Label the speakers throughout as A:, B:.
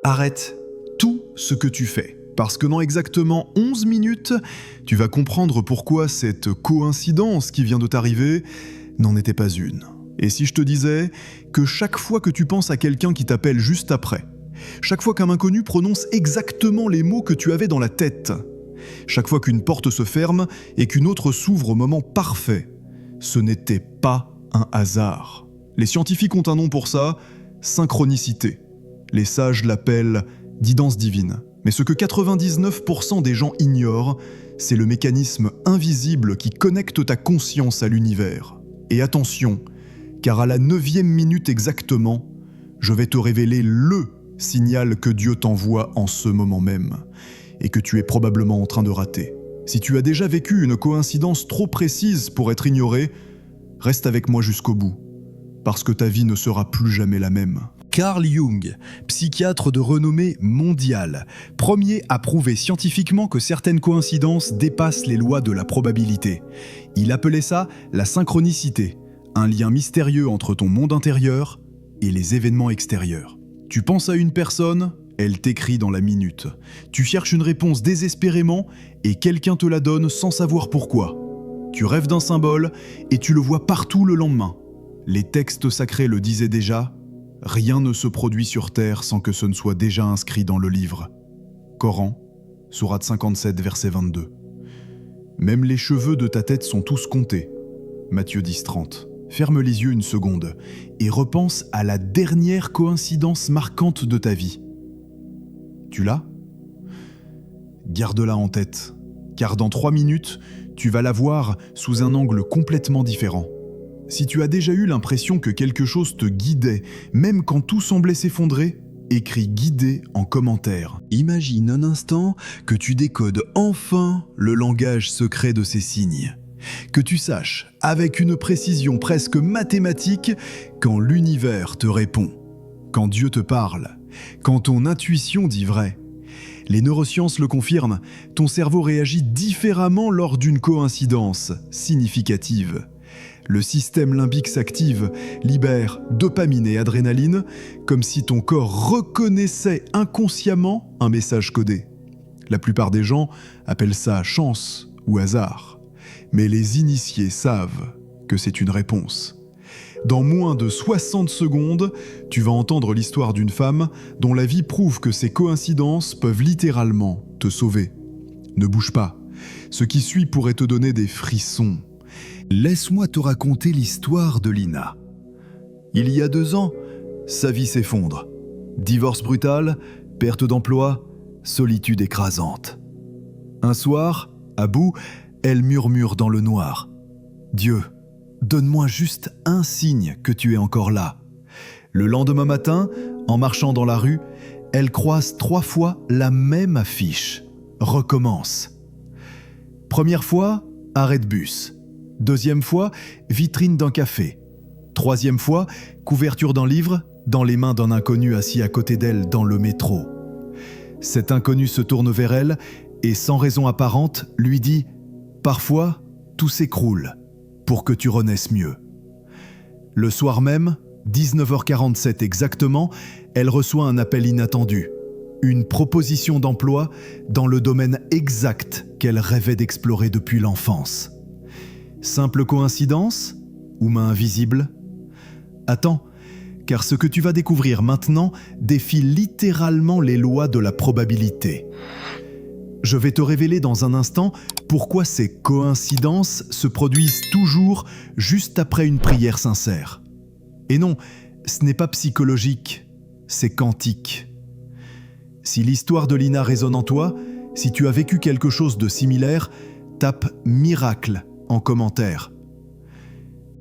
A: arrête tout ce que tu fais. Parce que dans exactement 11 minutes, tu vas comprendre pourquoi cette coïncidence qui vient de t'arriver n'en était pas une. Et si je te disais que chaque fois que tu penses à quelqu'un qui t'appelle juste après, chaque fois qu'un inconnu prononce exactement les mots que tu avais dans la tête, chaque fois qu'une porte se ferme et qu'une autre s'ouvre au moment parfait, ce n'était pas un hasard. Les scientifiques ont un nom pour ça, synchronicité. Les sages l'appellent guidance divine. Mais ce que 99% des gens ignorent, c'est le mécanisme invisible qui connecte ta conscience à l'univers. Et attention, car à la 9e minute exactement, je vais te révéler le signal que Dieu t'envoie en ce moment même, et que tu es probablement en train de rater. Si tu as déjà vécu une coïncidence trop précise pour être ignorée, reste avec moi jusqu'au bout, parce que ta vie ne sera plus jamais la même.
B: Carl Jung, psychiatre de renommée mondiale, premier à prouver scientifiquement que certaines coïncidences dépassent les lois de la probabilité. Il appelait ça la synchronicité, un lien mystérieux entre ton monde intérieur et les événements extérieurs. Tu penses à une personne, elle t'écrit dans la minute. Tu cherches une réponse désespérément et quelqu'un te la donne sans savoir pourquoi. Tu rêves d'un symbole et tu le vois partout le lendemain. Les textes sacrés le disaient déjà. Rien ne se produit sur terre sans que ce ne soit déjà inscrit dans le livre. Coran, sourate 57, verset 22. Même les cheveux de ta tête sont tous comptés. Matthieu 10, 30. Ferme les yeux une seconde et repense à la dernière coïncidence marquante de ta vie. Tu l'as ? Garde-la en tête, car dans 3 minutes, tu vas la voir sous un angle complètement différent. Si tu as déjà eu l'impression que quelque chose te guidait, même quand tout semblait s'effondrer, écris « guidé » en commentaire. Imagine un instant que tu décodes enfin le langage secret de ces signes. Que tu saches, avec une précision presque mathématique, quand l'univers te répond, quand Dieu te parle, quand ton intuition dit vrai. Les neurosciences le confirment, ton cerveau réagit différemment lors d'une coïncidence significative. Le système limbique s'active, libère dopamine et adrénaline, comme si ton corps reconnaissait inconsciemment un message codé. La plupart des gens appellent ça chance ou hasard, mais les initiés savent que c'est une réponse. Dans moins de 60 secondes, tu vas entendre l'histoire d'une femme dont la vie prouve que ces coïncidences peuvent littéralement te sauver. Ne bouge pas, ce qui suit pourrait te donner des frissons. Laisse-moi te raconter l'histoire de Lina. Il y a 2 ans, sa vie s'effondre. Divorce brutal, perte d'emploi, solitude écrasante. Un soir, à bout, elle murmure dans le noir. « Dieu, donne-moi juste un signe que tu es encore là. » Le lendemain matin, en marchant dans la rue, elle croise 3 fois la même affiche. « Recommence ». Première fois, arrêt de bus. Deuxième fois, vitrine d'un café. Troisième fois, couverture d'un livre dans les mains d'un inconnu assis à côté d'elle dans le métro. Cet inconnu se tourne vers elle et, sans raison apparente, lui dit « Parfois, tout s'écroule pour que tu renaisses mieux. » Le soir même, 19h47 exactement, elle reçoit un appel inattendu. Une proposition d'emploi dans le domaine exact qu'elle rêvait d'explorer depuis l'enfance. Simple coïncidence ou main invisible ? Attends, car ce que tu vas découvrir maintenant défie littéralement les lois de la probabilité. Je vais te révéler dans un instant pourquoi ces coïncidences se produisent toujours juste après une prière sincère. Et non, ce n'est pas psychologique, c'est quantique. Si l'histoire de Lina résonne en toi, si tu as vécu quelque chose de similaire, tape « miracle » en commentaire.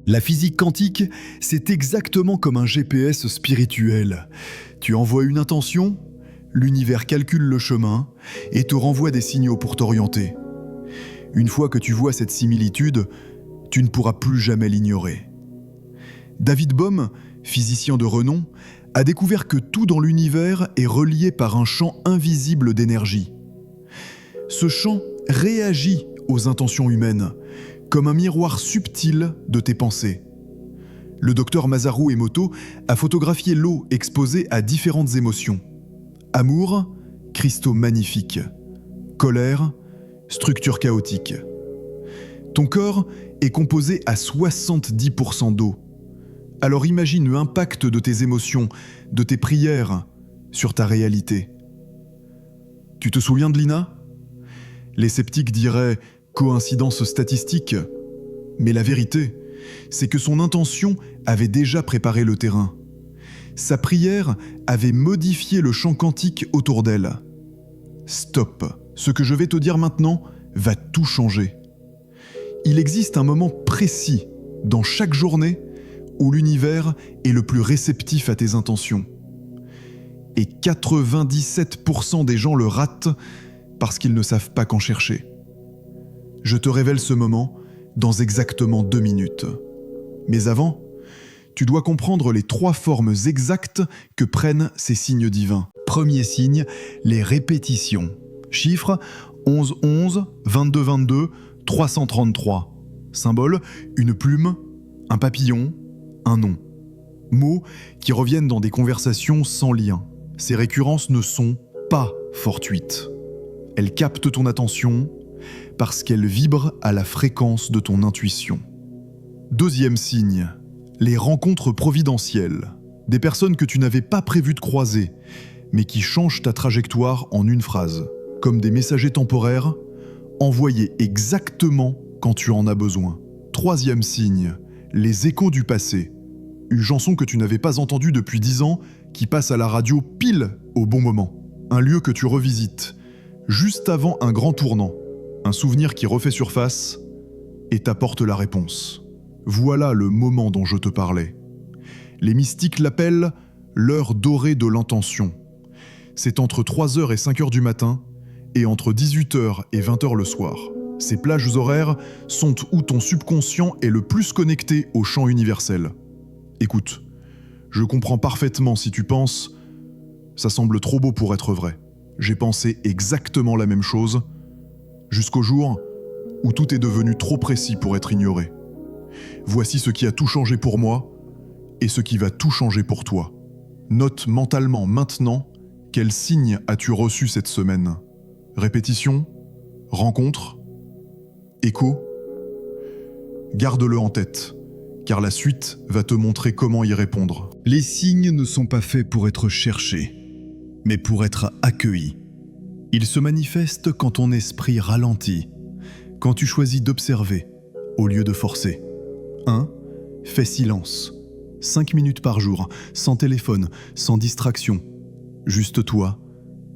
B: La physique quantique, c'est exactement comme un GPS spirituel. Tu envoies une intention, l'univers calcule le chemin et te renvoie des signaux pour t'orienter. Une fois que tu vois cette similitude, tu ne pourras plus jamais l'ignorer. David Bohm, physicien de renom, a découvert que tout dans l'univers est relié par un champ invisible d'énergie. Ce champ réagit aux intentions humaines, comme un miroir subtil de tes pensées. Le docteur Masaru Emoto a photographié l'eau exposée à différentes émotions. Amour, cristaux magnifiques. Colère, structure chaotique. Ton corps est composé à 70% d'eau. Alors imagine l'impact de tes émotions, de tes prières sur ta réalité. Tu te souviens de Lina ? Les sceptiques diraient coïncidence statistique, mais la vérité, c'est que son intention avait déjà préparé le terrain. Sa prière avait modifié le champ quantique autour d'elle. Stop, ce que je vais te dire maintenant va tout changer. Il existe un moment précis dans chaque journée où l'univers est le plus réceptif à tes intentions. Et 97% des gens le ratent parce qu'ils ne savent pas qu'en chercher. Je te révèle ce moment dans exactement 2 minutes. Mais avant, tu dois comprendre les 3 formes exactes que prennent ces signes divins. Premier signe, les répétitions. Chiffres 11-11, 22-22, 333. Symbole, une plume, un papillon, un nom. Mots qui reviennent dans des conversations sans lien. Ces récurrences ne sont pas fortuites. Elles captent ton attention parce qu'elles vibrent à la fréquence de ton intuition. Deuxième signe, les rencontres providentielles. Des personnes que tu n'avais pas prévu de croiser, mais qui changent ta trajectoire en une phrase. Comme des messagers temporaires, envoyés exactement quand tu en as besoin. Troisième signe, les échos du passé. Une chanson que tu n'avais pas entendue depuis 10 ans, qui passe à la radio pile au bon moment. Un lieu que tu revisites, juste avant un grand tournant. Un souvenir qui refait surface et t'apporte la réponse. Voilà le moment dont je te parlais. Les mystiques l'appellent l'heure dorée de l'intention. C'est entre 3h et 5h du matin et entre 18h et 20h le soir. Ces plages horaires sont où ton subconscient est le plus connecté au champ universel. Écoute, je comprends parfaitement si tu penses « ça semble trop beau pour être vrai ». J'ai pensé exactement la même chose, jusqu'au jour où tout est devenu trop précis pour être ignoré. Voici ce qui a tout changé pour moi et ce qui va tout changer pour toi. Note mentalement maintenant quel signe as-tu reçu cette semaine. Répétition, rencontre, écho. Garde-le en tête, car la suite va te montrer comment y répondre. Les signes ne sont pas faits pour être cherchés, mais pour être accueillis. Ils se manifestent quand ton esprit ralentit, quand tu choisis d'observer au lieu de forcer. 1. Fais silence. 5 minutes par jour, sans téléphone, sans distraction. Juste toi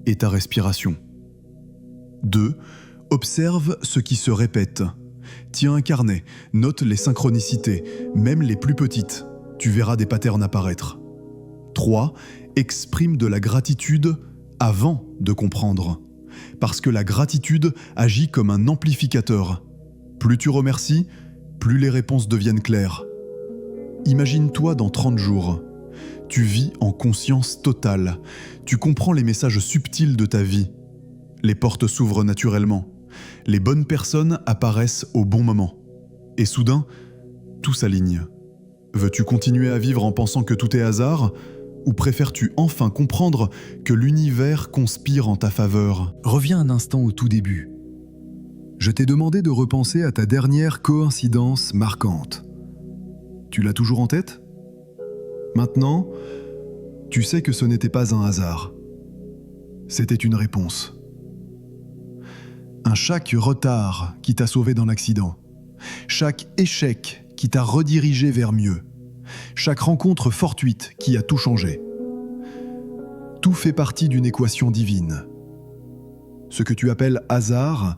B: et ta respiration. 2. Observe ce qui se répète. Tiens un carnet, note les synchronicités, même les plus petites. Tu verras des patterns apparaître. 3. Exprime de la gratitude avant de comprendre. Parce que la gratitude agit comme un amplificateur. Plus tu remercies, plus les réponses deviennent claires. Imagine-toi dans 30 jours. Tu vis en conscience totale. Tu comprends les messages subtils de ta vie. Les portes s'ouvrent naturellement. Les bonnes personnes apparaissent au bon moment. Et soudain, tout s'aligne. Veux-tu continuer à vivre en pensant que tout est hasard ? Ou préfères-tu enfin comprendre que l'univers conspire en ta faveur ? Reviens un instant au tout début. Je t'ai demandé de repenser à ta dernière coïncidence marquante. Tu l'as toujours en tête ? Maintenant, tu sais que ce n'était pas un hasard. C'était une réponse. Chaque retard qui t'a sauvé d'un accident, chaque échec qui t'a redirigé vers mieux, chaque rencontre fortuite qui a tout changé. Tout fait partie d'une équation divine. Ce que tu appelles hasard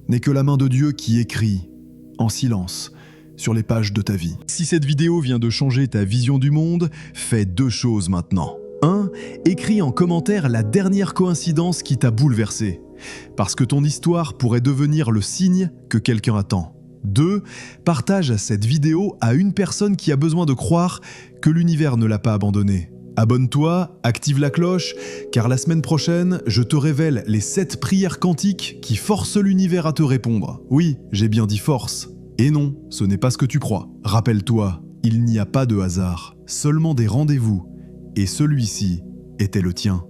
B: n'est que la main de Dieu qui écrit, en silence, sur les pages de ta vie. Si cette vidéo vient de changer ta vision du monde, fais 2 choses maintenant. 1. Écris en commentaire la dernière coïncidence qui t'a bouleversé, parce que ton histoire pourrait devenir le signe que quelqu'un attend. 2. Partage cette vidéo à une personne qui a besoin de croire que l'univers ne l'a pas abandonné. Abonne-toi, active la cloche, car la semaine prochaine, je te révèle les 7 prières quantiques qui forcent l'univers à te répondre. Oui, j'ai bien dit force. Et non, ce n'est pas ce que tu crois. Rappelle-toi, il n'y a pas de hasard, seulement des rendez-vous. Et celui-ci était le tien.